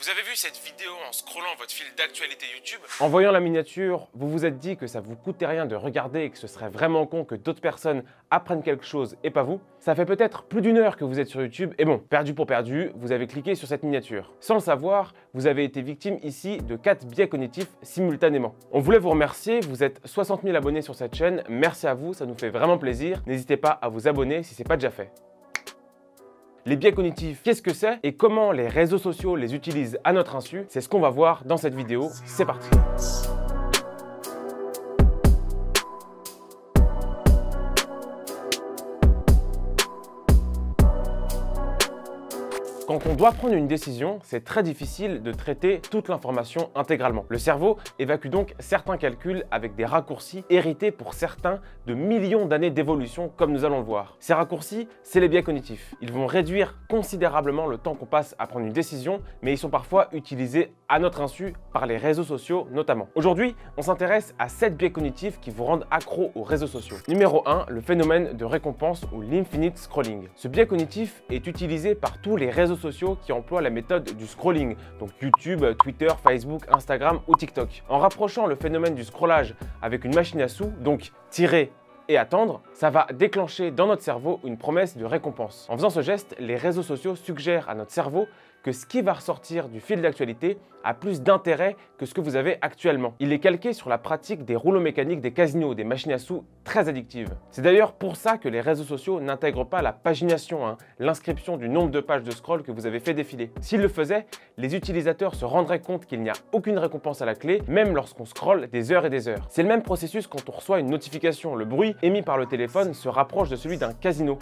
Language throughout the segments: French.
Vous avez vu cette vidéo en scrollant votre fil d'actualité YouTube? En voyant la miniature, vous vous êtes dit que ça vous coûtait rien de regarder et que ce serait vraiment con que d'autres personnes apprennent quelque chose et pas vous? Ça fait peut-être plus d'une heure que vous êtes sur YouTube et bon, perdu pour perdu, vous avez cliqué sur cette miniature. Sans le savoir, vous avez été victime ici de 4 biais cognitifs simultanément. On voulait vous remercier, vous êtes 60 000 abonnés sur cette chaîne, merci à vous, ça nous fait vraiment plaisir. N'hésitez pas à vous abonner si ce n'est pas déjà fait. Les biais cognitifs, qu'est-ce que c'est et comment les réseaux sociaux les utilisent à notre insu? C'est ce qu'on va voir dans cette vidéo. C'est parti! Quand on doit prendre une décision, c'est très difficile de traiter toute l'information intégralement. Le cerveau évacue donc certains calculs avec des raccourcis hérités pour certains de millions d'années d'évolution comme nous allons le voir. Ces raccourcis, c'est les biais cognitifs. Ils vont réduire considérablement le temps qu'on passe à prendre une décision, mais ils sont parfois utilisés à notre insu par les réseaux sociaux notamment. Aujourd'hui, on s'intéresse à 7 biais cognitifs qui vous rendent accro aux réseaux sociaux. Numéro 1, le phénomène de récompense ou l'infinite scrolling. Ce biais cognitif est utilisé par tous les réseaux sociaux qui emploient la méthode du scrolling, donc YouTube, Twitter, Facebook, Instagram ou TikTok. En rapprochant le phénomène du scrollage avec une machine à sous, donc tirer et attendre, ça va déclencher dans notre cerveau une promesse de récompense. En faisant ce geste, les réseaux sociaux suggèrent à notre cerveau que ce qui va ressortir du fil d'actualité a plus d'intérêt que ce que vous avez actuellement. Il est calqué sur la pratique des rouleaux mécaniques des casinos, des machines à sous très addictives. C'est d'ailleurs pour ça que les réseaux sociaux n'intègrent pas la pagination, l'inscription du nombre de pages de scroll que vous avez fait défiler. S'ils le faisaient, les utilisateurs se rendraient compte qu'il n'y a aucune récompense à la clé, même lorsqu'on scrolle des heures et des heures. C'est le même processus quand on reçoit une notification. Le bruit émis par le téléphone se rapproche de celui d'un casino.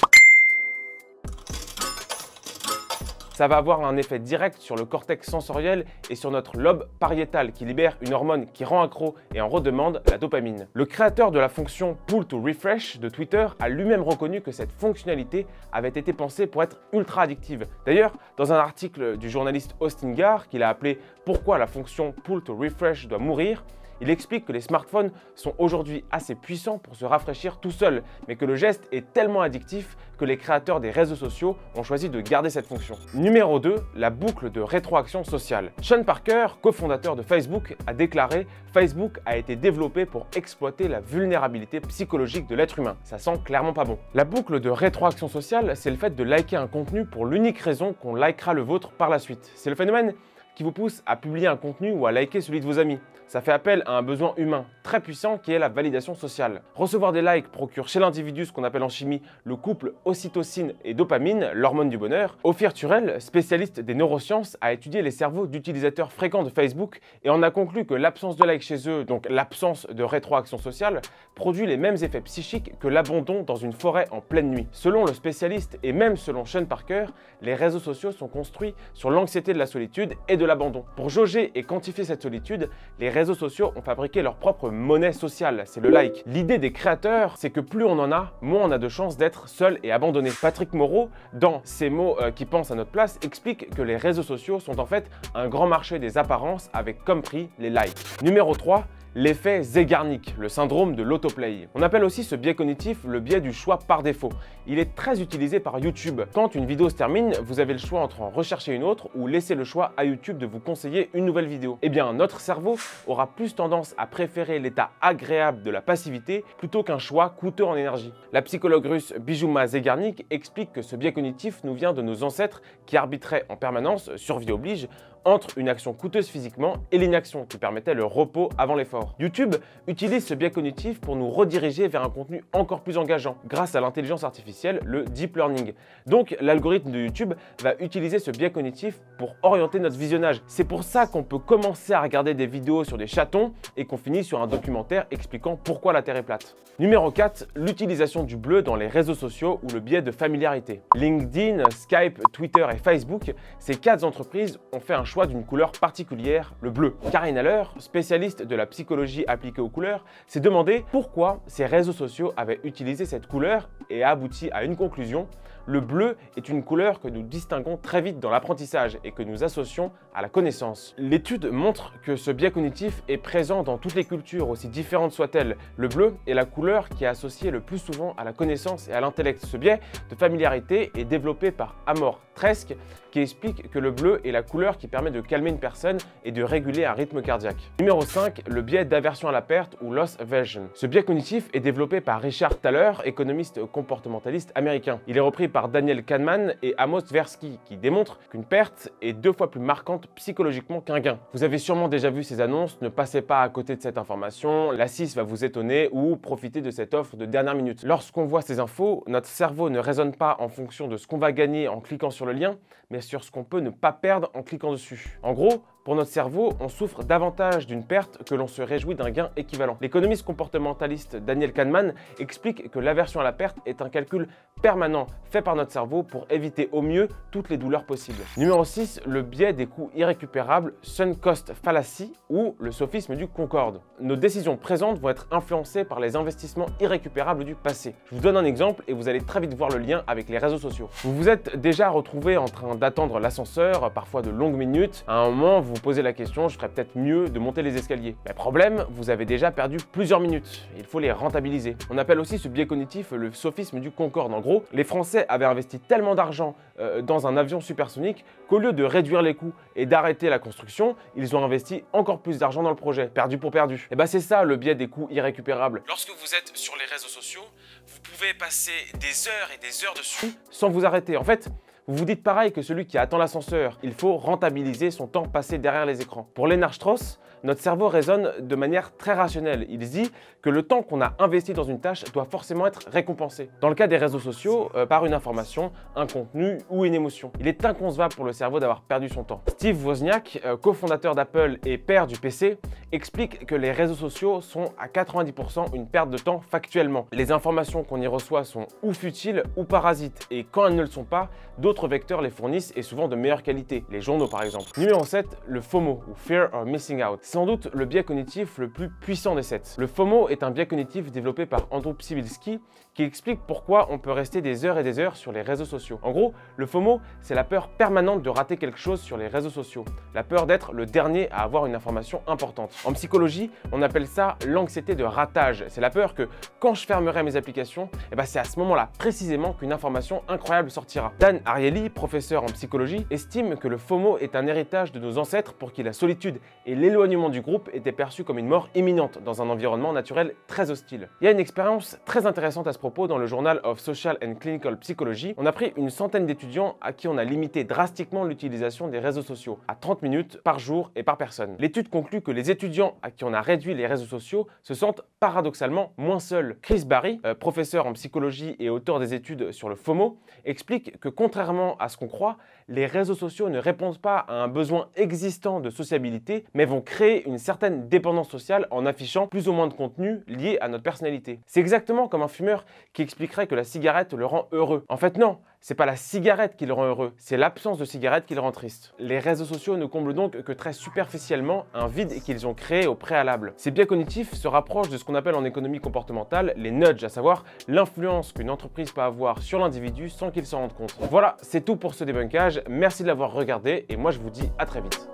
Ça va avoir un effet direct sur le cortex sensoriel et sur notre lobe pariétal qui libère une hormone qui rend accro et en redemande, la dopamine. Le créateur de la fonction Pull to Refresh de Twitter a lui-même reconnu que cette fonctionnalité avait été pensée pour être ultra addictive. D'ailleurs, dans un article du journaliste Austin Garr qu'il a appelé « Pourquoi la fonction Pull to Refresh doit mourir », il explique que les smartphones sont aujourd'hui assez puissants pour se rafraîchir tout seuls, mais que le geste est tellement addictif que les créateurs des réseaux sociaux ont choisi de garder cette fonction. Numéro 2, la boucle de rétroaction sociale. Sean Parker, cofondateur de Facebook, a déclaré « Facebook a été développé pour exploiter la vulnérabilité psychologique de l'être humain. Ça sent clairement pas bon. » La boucle de rétroaction sociale, c'est le fait de liker un contenu pour l'unique raison qu'on likera le vôtre par la suite. C'est le phénomène qui vous pousse à publier un contenu ou à liker celui de vos amis. Ça fait appel à un besoin humain très puissant qui est la validation sociale. Recevoir des likes procure chez l'individu ce qu'on appelle en chimie le couple ocytocine et dopamine, l'hormone du bonheur. Ophir Turel, spécialiste des neurosciences, a étudié les cerveaux d'utilisateurs fréquents de Facebook et en a conclu que l'absence de likes chez eux, donc l'absence de rétroaction sociale, produit les mêmes effets psychiques que l'abandon dans une forêt en pleine nuit. Selon le spécialiste et même selon Sean Parker, les réseaux sociaux sont construits sur l'anxiété de la solitude et de l'abandon. Pour jauger et quantifier cette solitude, les réseaux sociaux ont fabriqué leur propre monnaie sociale, c'est le like. L'idée des créateurs, c'est que plus on en a, moins on a de chances d'être seul et abandonné. Patrick Moreau, dans Ces mots qui pensent à notre place, explique que les réseaux sociaux sont en fait un grand marché des apparences avec comme prix les likes. Numéro 3, l'effet Zeigarnik, le syndrome de l'autoplay. On appelle aussi ce biais cognitif le biais du choix par défaut. Il est très utilisé par YouTube. Quand une vidéo se termine, vous avez le choix entre en rechercher une autre ou laisser le choix à YouTube de vous conseiller une nouvelle vidéo. Eh bien, notre cerveau aura plus tendance à préférer l'état agréable de la passivité plutôt qu'un choix coûteux en énergie. La psychologue russe Bijuma Zeigarnik explique que ce biais cognitif nous vient de nos ancêtres qui arbitraient en permanence, survie oblige, entre une action coûteuse physiquement et l'inaction qui permettait le repos avant l'effort. YouTube utilise ce biais cognitif pour nous rediriger vers un contenu encore plus engageant grâce à l'intelligence artificielle, le deep learning. Donc l'algorithme de YouTube va utiliser ce biais cognitif pour orienter notre visionnage. C'est pour ça qu'on peut commencer à regarder des vidéos sur des chatons et qu'on finit sur un documentaire expliquant pourquoi la Terre est plate. Numéro 4, l'utilisation du bleu dans les réseaux sociaux ou le biais de familiarité. LinkedIn, Skype, Twitter et Facebook, ces 4 entreprises ont fait un choix d'une couleur particulière, le bleu. Karine Haller, spécialiste de la psychologie appliquée aux couleurs, s'est demandé pourquoi ces réseaux sociaux avaient utilisé cette couleur et a abouti à une conclusion: le bleu est une couleur que nous distinguons très vite dans l'apprentissage et que nous associons à la connaissance. L'étude montre que ce biais cognitif est présent dans toutes les cultures, aussi différentes soient-elles. Le bleu est la couleur qui est associée le plus souvent à la connaissance et à l'intellect. Ce biais de familiarité est développé par Amor Tresque, qui explique que le bleu est la couleur qui permet de calmer une personne et de réguler un rythme cardiaque. Numéro 5, le biais d'aversion à la perte ou loss aversion. Ce biais cognitif est développé par Richard Thaler, économiste comportementaliste américain. Il est repris par Daniel Kahneman et Amos Tversky, qui démontrent qu'une perte est 2 fois plus marquante psychologiquement qu'un gain. Vous avez sûrement déjà vu ces annonces, ne passez pas à côté de cette information, la 6 va vous étonner ou profitez de cette offre de dernière minute. Lorsqu'on voit ces infos, notre cerveau ne raisonne pas en fonction de ce qu'on va gagner en cliquant sur le lien, mais sur ce qu'on peut ne pas perdre en cliquant dessus. En gros, pour notre cerveau, on souffre davantage d'une perte que l'on se réjouit d'un gain équivalent. L'économiste comportementaliste Daniel Kahneman explique que l'aversion à la perte est un calcul permanent fait par notre cerveau pour éviter au mieux toutes les douleurs possibles. Numéro 6, le biais des coûts irrécupérables, sunk cost fallacy ou le sophisme du Concorde. Nos décisions présentes vont être influencées par les investissements irrécupérables du passé. Je vous donne un exemple et vous allez très vite voir le lien avec les réseaux sociaux. Vous vous êtes déjà retrouvé en train d'attendre l'ascenseur, parfois de longues minutes. À un moment, vous vous posez la question, je ferais peut-être mieux de monter les escaliers. Mais problème, vous avez déjà perdu plusieurs minutes. Il faut les rentabiliser. On appelle aussi ce biais cognitif le sophisme du Concorde. En gros, les Français avaient investi tellement d'argent dans un avion supersonique qu'au lieu de réduire les coûts et d'arrêter la construction, ils ont investi encore plus d'argent dans le projet, perdu pour perdu. Et bah c'est ça le biais des coûts irrécupérables. Lorsque vous êtes sur les réseaux sociaux, vous pouvez passer des heures et des heures dessus sans vous arrêter. En fait, vous vous dites pareil que celui qui attend l'ascenseur. Il faut rentabiliser son temps passé derrière les écrans. Pour Lennart Strauss, notre cerveau raisonne de manière très rationnelle. Il dit que le temps qu'on a investi dans une tâche doit forcément être récompensé. Dans le cas des réseaux sociaux, par une information, un contenu ou une émotion. Il est inconcevable pour le cerveau d'avoir perdu son temps. Steve Wozniak, cofondateur d'Apple et père du PC, explique que les réseaux sociaux sont à 90% une perte de temps factuellement. Les informations qu'on y reçoit sont ou futiles ou parasites. Et quand elles ne le sont pas, d'autres vecteurs les fournissent et souvent de meilleure qualité. Les journaux par exemple. Numéro 7, le FOMO ou Fear of Missing Out. C'est sans doute le biais cognitif le plus puissant des 7. Le FOMO est un biais cognitif développé par Andrew Przybylski qui explique pourquoi on peut rester des heures et des heures sur les réseaux sociaux. En gros, le FOMO, c'est la peur permanente de rater quelque chose sur les réseaux sociaux. La peur d'être le dernier à avoir une information importante. En psychologie, on appelle ça l'anxiété de ratage. C'est la peur que quand je fermerai mes applications, c'est à ce moment-là précisément qu'une information incroyable sortira. Dan Ariely, professeur en psychologie, estime que le FOMO est un héritage de nos ancêtres pour qui la solitude et l'éloignement du groupe étaient perçus comme une mort imminente dans un environnement naturel très hostile. Il y a une expérience très intéressante à ce propos dans le Journal of Social and Clinical Psychology. On a pris une centaine d'étudiants à qui on a limité drastiquement l'utilisation des réseaux sociaux à 30 minutes par jour et par personne. L'étude conclut que les étudiants à qui on a réduit les réseaux sociaux se sentent paradoxalement moins seuls. Chris Barry, professeur en psychologie et auteur des études sur le FOMO, explique que contrairement à ce qu'on croit, les réseaux sociaux ne répondent pas à un besoin existant de sociabilité, mais vont créer une certaine dépendance sociale en affichant plus ou moins de contenu lié à notre personnalité. C'est exactement comme un fumeur qui expliquerait que la cigarette le rend heureux. En fait non, c'est pas la cigarette qui le rend heureux, c'est l'absence de cigarette qui le rend triste. Les réseaux sociaux ne comblent donc que très superficiellement un vide qu'ils ont créé au préalable. Ces biais cognitifs se rapprochent de ce qu'on appelle en économie comportementale les nudges, à savoir l'influence qu'une entreprise peut avoir sur l'individu sans qu'il s'en rende compte. Voilà, c'est tout pour ce débunkage. Merci de l'avoir regardé et moi je vous dis à très vite.